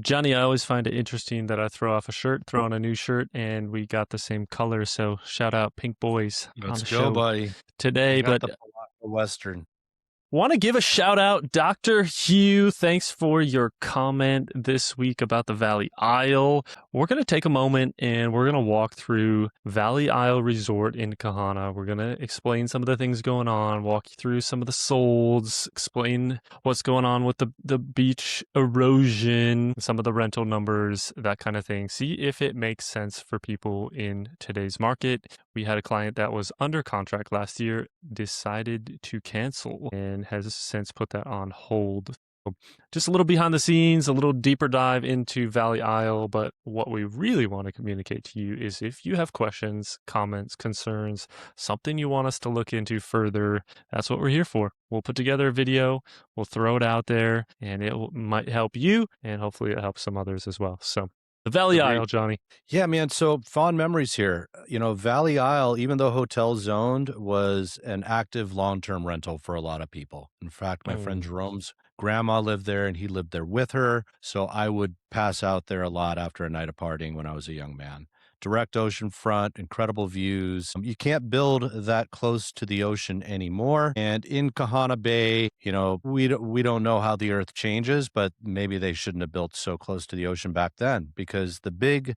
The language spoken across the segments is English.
Johnny, I always find it interesting that I throw off a shirt, throw on a new shirt, and we got the same color. So shout out Pink Boys on Let's the go, show buddy. I today. got But the Palaka Western. want to give a shout out, Dr. Hugh. Thanks for your comment this week about the Valley Isle. We're going to take a moment and we're going to walk through Valley Isle Resort in Kahana. We're going to explain some of the things going on, walk you through some of the solds, explain what's going on with the beach erosion, some of the rental numbers, that kind of thing. See if it makes sense for people in today's market. We had a client that was under contract last year, decided to cancel, and has since put that on hold. So just a little behind the scenes, a little deeper dive into Valley Isle. But what we really want to communicate to you is if you have questions, comments, concerns, something you want us to look into further, that's what we're here for. We'll put together a video, we'll throw it out there, and might help you, and hopefully it helps some others as well. So the Valley Agreed. Isle, Johnny. Yeah, man. So fond memories here. Valley Isle, even though hotel zoned, was an active long-term rental for a lot of people. In fact, my friend Mm. Jerome's grandma lived there and he lived there with her. So I would pass out there a lot after a night of partying when I was a young man. Direct ocean front, incredible views. You can't build that close to the ocean anymore. And in Kahana Bay, we don't know how the earth changes, but maybe they shouldn't have built so close to the ocean back then, because the big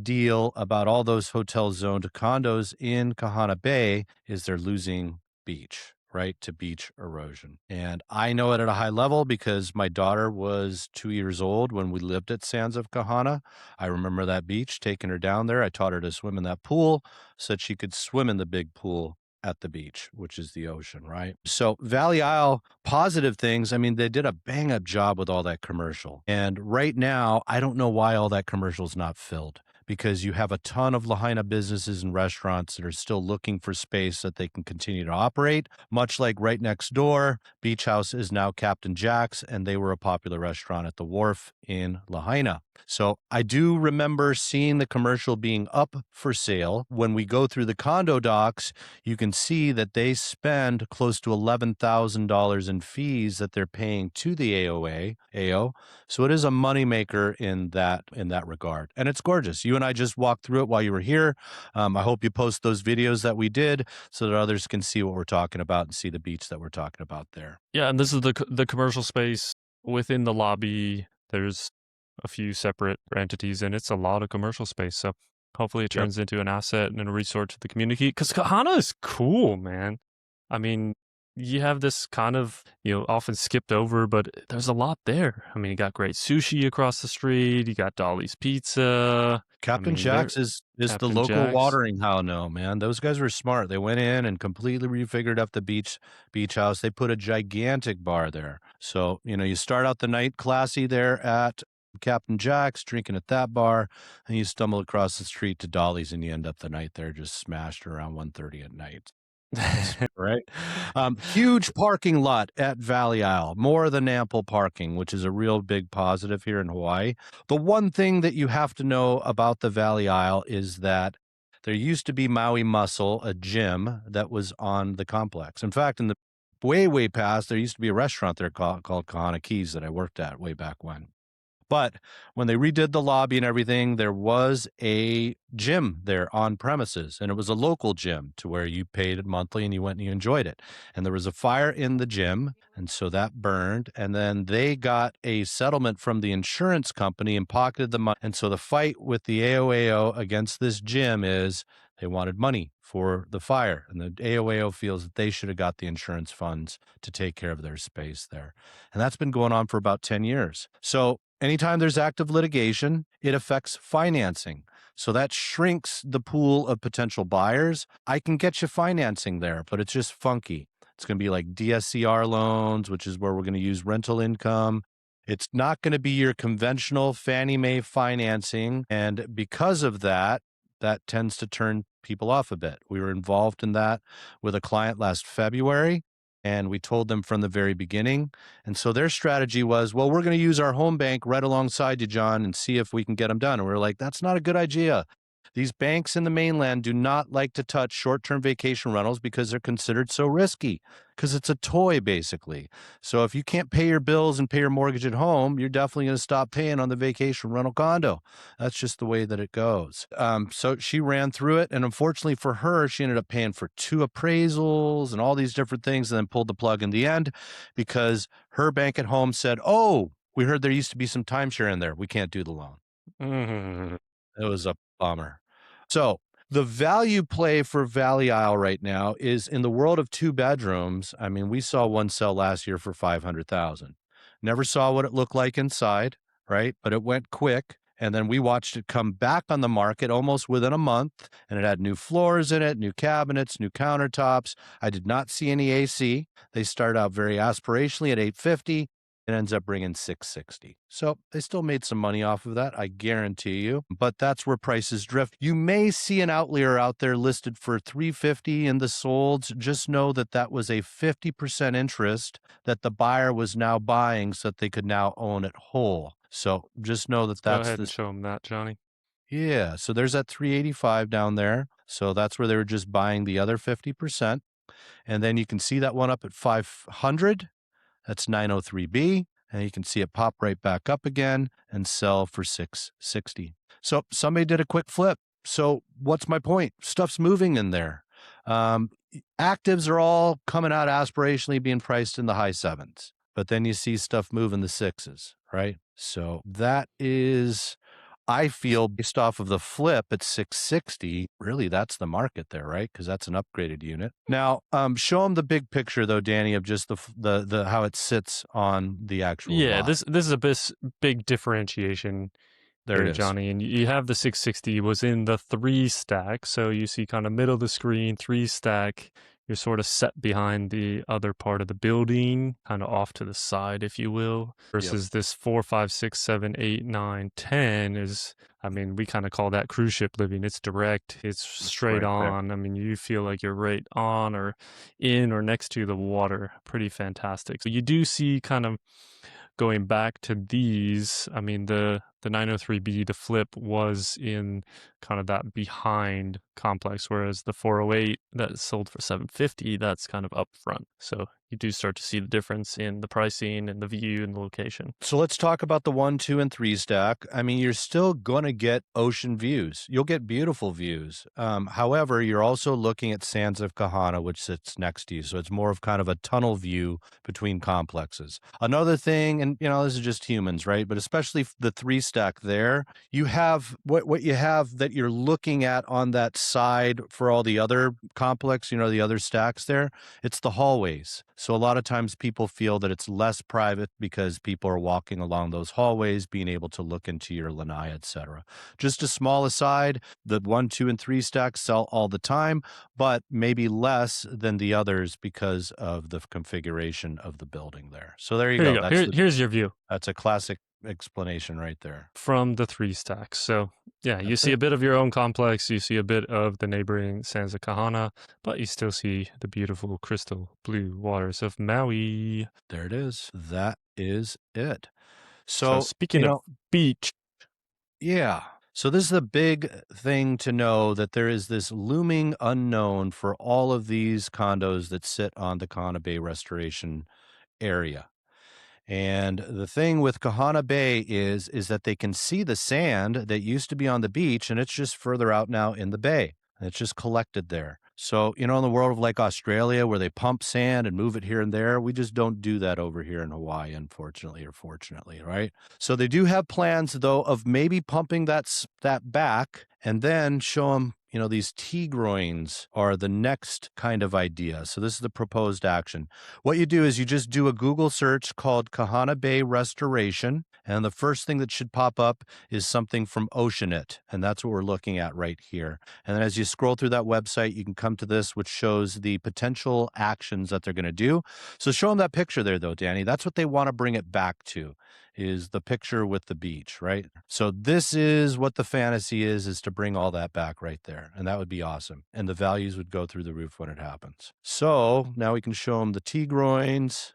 deal about all those hotel zoned condos in Kahana Bay is they're losing beach, right, to beach erosion. And I know it at a high level because my daughter was 2 years old when we lived at Sands of Kahana. I remember that beach, taking her down there. I taught her to swim in that pool so that she could swim in the big pool at the beach, which is the ocean, right? So Valley Isle, positive things. I mean, they did a bang up job with all that commercial. And right now, I don't know why all that commercial is not filled, because you have a ton of Lahaina businesses and restaurants that are still looking for space that they can continue to operate. Much like right next door, Beach House is now Captain Jack's, and they were a popular restaurant at the wharf in Lahaina. So I do remember seeing the commercial being up for sale. When we go through the condo docs, you can see that they spend close to $11,000 in fees that they're paying to the AO. So it is a moneymaker in that regard. And it's gorgeous. You and I just walked through it while you were here. I hope you post those videos that we did so that others can see what we're talking about and see the beach that we're talking about there. Yeah, and this is the commercial space within the lobby. There's a few separate entities, and it's a lot of commercial space. So hopefully it Yep. turns into an asset and a resource to the community. Because Kahana is cool, man. I mean, you have this kind of, often skipped over, but there's a lot there. I mean, you got great sushi across the street. You got Dolly's Pizza. I Captain mean, they're Jack's is the Captain local Jack's. watering hole now, man. Those guys were smart. They went in and completely refigured up the beach house. They put a gigantic bar there. So, you start out the night classy there at Captain Jack's, drinking at that bar, and you stumble across the street to Dolly's and you end up the night there just smashed around 1:30 at night. Right. Huge parking lot at Valley Isle, more than ample parking, which is a real big positive here in Hawaii. The one thing that you have to know about the Valley Isle is that there used to be Maui Muscle, a gym that was on the complex. In fact, in the way past, there used to be a restaurant there called Kahana Keys that I worked at way back when. But when they redid the lobby and everything, there was a gym there on premises, and it was a local gym to where you paid it monthly and you went and you enjoyed it. And there was a fire in the gym, and so that burned. And then they got a settlement from the insurance company and pocketed the money. And so the fight with the AOAO against this gym is they wanted money for the fire. And the AOAO feels that they should have got the insurance funds to take care of their space there. And that's been going on for about 10 years. So anytime there's active litigation, it affects financing. So that shrinks the pool of potential buyers. I can get you financing there, but it's just funky. It's going to be like DSCR loans, which is where we're going to use rental income. It's not going to be your conventional Fannie Mae financing. And because of that, that tends to turn people off a bit. We were involved in that with a client last February, and we told them from the very beginning. And so their strategy was, well, we're going to use our home bank right alongside you, John, and see if we can get them done. And we were like, that's not a good idea. These banks in the mainland do not like to touch short-term vacation rentals because they're considered so risky, because it's a toy, basically. So if you can't pay your bills and pay your mortgage at home, you're definitely going to stop paying on the vacation rental condo. That's just the way that it goes. So she ran through it, and unfortunately for her, she ended up paying for 2 appraisals and all these different things, and then pulled the plug in the end because her bank at home said, "Oh, we heard there used to be some timeshare in there. We can't do the loan." Mhm. It was a bummer. So the value play for Valley Isle right now is in the world of 2 bedrooms. I mean, we saw one sell last year for 500,000. Never saw what it looked like inside, right? But it went quick. And then we watched it come back on the market almost within a month. And it had new floors in it, new cabinets, new countertops. I did not see any AC. They start out very aspirationally at 850. It ends up bringing 660. So they still made some money off of that, I guarantee you. But that's where prices drift. You may see an outlier out there listed for 350 in the solds. Just know that that was a 50% interest that the buyer was now buying so that they could now own it whole. So just know that Go that's ahead and this. show them that, Johnny. Yeah. So there's that 385 down there. So that's where they were just buying the other 50%. And then you can see that one up at 500. That's 903B, and you can see it pop right back up again and sell for 660. So somebody did a quick flip. So what's my point? Stuff's moving in there. Actives are all coming out aspirationally being priced in the high 7s, but then you see stuff move in the 6s, right? So that is, I feel, based off of the flip at 660, really that's the market there, right? Because that's an upgraded unit. Now, show them the big picture though, Danny, of just the how it sits on the actual Yeah, lot. this is a big differentiation There here, it is. Johnny. And you have the 660 was in the 3 stack, so you see kind of middle of the screen, 3 stack. You're sort of set behind the other part of the building, kind of off to the side, if you will, versus this 4, 5, 6, 7, 8, 9, 10 is, I mean, we kind of call that cruise ship living. It's direct, it's straight right there. on. I mean, you feel like you're right on or in or next to the water. Pretty fantastic. So you do see kind of going back to these, I mean, the 903B, the flip was in kind of that behind complex, whereas the 408 that sold for 750, that's kind of up front. So you do start to see the difference in the pricing and the view and the location. So let's talk about the 1, 2, and 3 stack. I mean, you're still going to get ocean views. You'll get beautiful views. However, you're also looking at Sands of Kahana, which sits next to you. So it's more of kind of a tunnel view between complexes. Another thing, and this is just humans, right? But especially the 3 stack there, you have what you have that you're looking at on that side for all the other complex, the other stacks there. It's the hallways. So a lot of times people feel that it's less private because people are walking along those hallways, being able to look into your lanai, etc. Just a small aside, the 1, 2, and 3 stacks sell all the time, but maybe less than the others because of the configuration of the building there. So there you Here go. you go. Here's your view That's a classic explanation right there. from the 3 stacks. So yeah, you That's see it. a bit of your own complex, you see a bit of the neighboring Sands of Kahana, but you still see the beautiful crystal blue waters of Maui. There it is. That is it. So So, speaking of beach, yeah. So this is the big thing to know, that there is this looming unknown for all of these condos that sit on the Kahana Bay Restoration area. And the thing with Kahana Bay is that they can see the sand that used to be on the beach, and it's just further out now in the bay. It's just collected there. So, in the world of like Australia, where they pump sand and move it here and there, we just don't do that over here in Hawaii, unfortunately or fortunately, right? So they do have plans, though, of maybe pumping that back and then show them, these T-groins are the next kind of idea. So this is the proposed action. What you do is you just do a Google search called Kahana Bay Restoration, and the first thing that should pop up is something from Oceanit, and that's what we're looking at right here. And then as you scroll through that website, you can come to this, which shows the potential actions that they're going to do. So show them that picture there, though, Danny. That's what they want to bring it back to, is the picture with the beach, right? So this is what the fantasy is to bring all that back right there. And that would be awesome. And the values would go through the roof when it happens. So now we can show them the T-groins.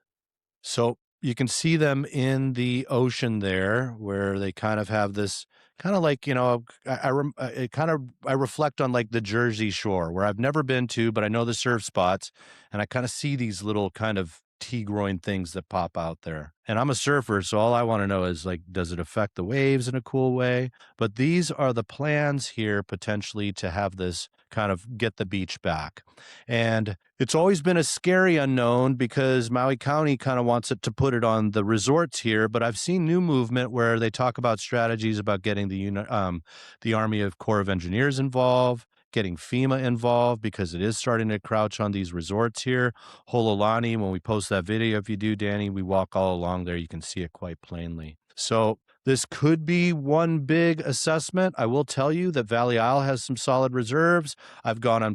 So you can see them in the ocean there, where they kind of have this kind of like, it kind of, I reflect on like the Jersey Shore, where I've never been to, but I know the surf spots, and I kind of see these little kind of T-groin things that pop out there. And I'm a surfer, so all I want to know is like, does it affect the waves in a cool way? But these are the plans here potentially to have this kind of get the beach back. And it's always been a scary unknown because Maui County kind of wants it to put it on the resorts here, but I've seen new movement where they talk about strategies about getting the Army of Corps of Engineers involved, getting FEMA involved because it is starting to crouch on these resorts here. Hololani, when we post that video, if you do, Danny, we walk all along there. You can see it quite plainly. So this could be one big assessment. I will tell you that Valley Isle has some solid reserves. I've gone in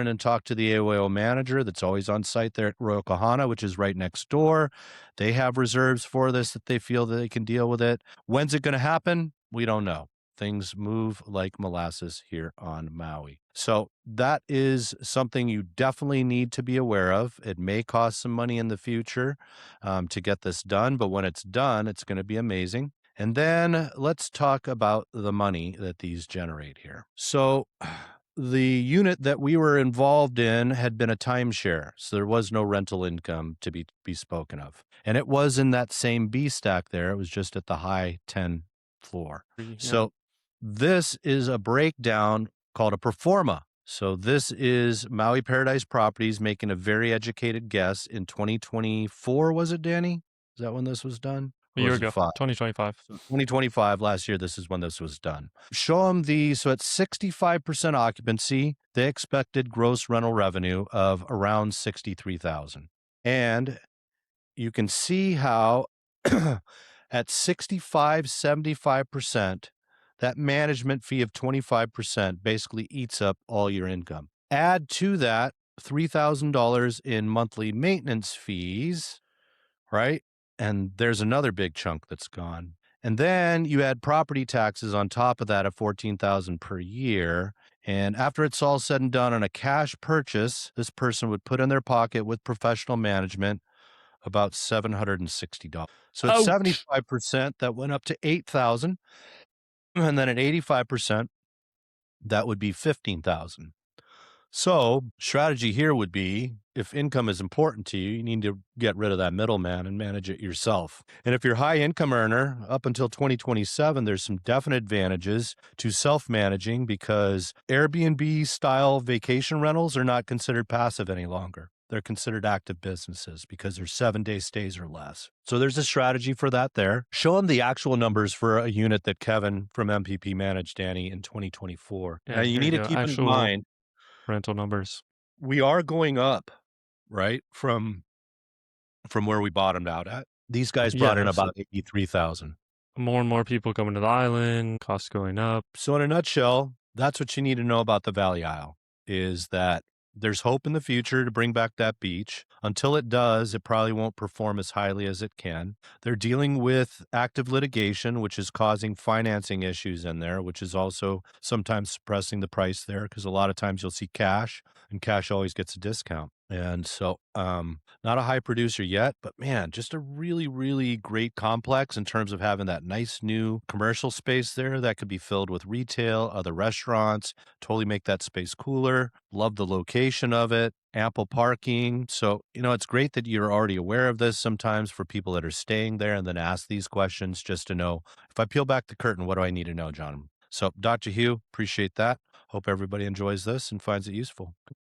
and talked to the AOAO manager that's always on site there at Royal Kahana, which is right next door. They have reserves for this that they feel that they can deal with it. When's it going to happen? We don't know. Things move like molasses here on Maui. So that is something you definitely need to be aware of. It may cost some money in the future to get this done, but when it's done, it's going to be amazing. And then let's talk about the money that these generate here. So the unit that we were involved in had been a timeshare, so there was no rental income to be spoken of. And it was in that same B stack there. It was just at the high 10 floor. Yeah. So this is a breakdown called a performa. So this is Maui Paradise Properties making a very educated guess in 2024, was it, Danny? Is that when this was done? A year ago, 2025. 2025, last year, this is when this was done. Show them so at 65% occupancy, they expected gross rental revenue of around $63,000. And you can see how at 65, 75%, that management fee of 25% basically eats up all your income. Add to that $3,000 in monthly maintenance fees, right? And there's another big chunk that's gone. And then you add property taxes on top of that of $14,000 per year. And after it's all said and done on a cash purchase, this person would put in their pocket with professional management about $760. So at 75%, that went up to $8,000. And then at 85%, that would be $15,000. So strategy here would be, if income is important to you, you need to get rid of that middleman and manage it yourself. And if you're a high income earner, up until 2027, there's some definite advantages to self-managing because Airbnb style vacation rentals are not considered passive any longer. They're considered active businesses because they're 7-day stays or less. So there's a strategy for that there. Show them the actual numbers for a unit that Kevin from MPP managed, Danny, in 2024. Yeah, Now, you need to keep in mind rental numbers. We are going up, right, from where we bottomed out at. These guys brought in about 83,000. More and more people coming to the island, costs going up. So in a nutshell, that's what you need to know about the Valley Isle, is that there's hope in the future to bring back that beach. Until it does, it probably won't perform as highly as it can. They're dealing with active litigation, which is causing financing issues in there, which is also sometimes suppressing the price there because a lot of times you'll see cash, and cash always gets a discount. And so, not a high producer yet, but man, just a really, really great complex in terms of having that nice new commercial space there that could be filled with retail, other restaurants, totally make that space cooler. Love the location of it, ample parking. So, it's great that you're already aware of this sometimes for people that are staying there and then ask these questions just to know, if I peel back the curtain, what do I need to know, John? So, Dr. Hugh, appreciate that. Hope everybody enjoys this and finds it useful.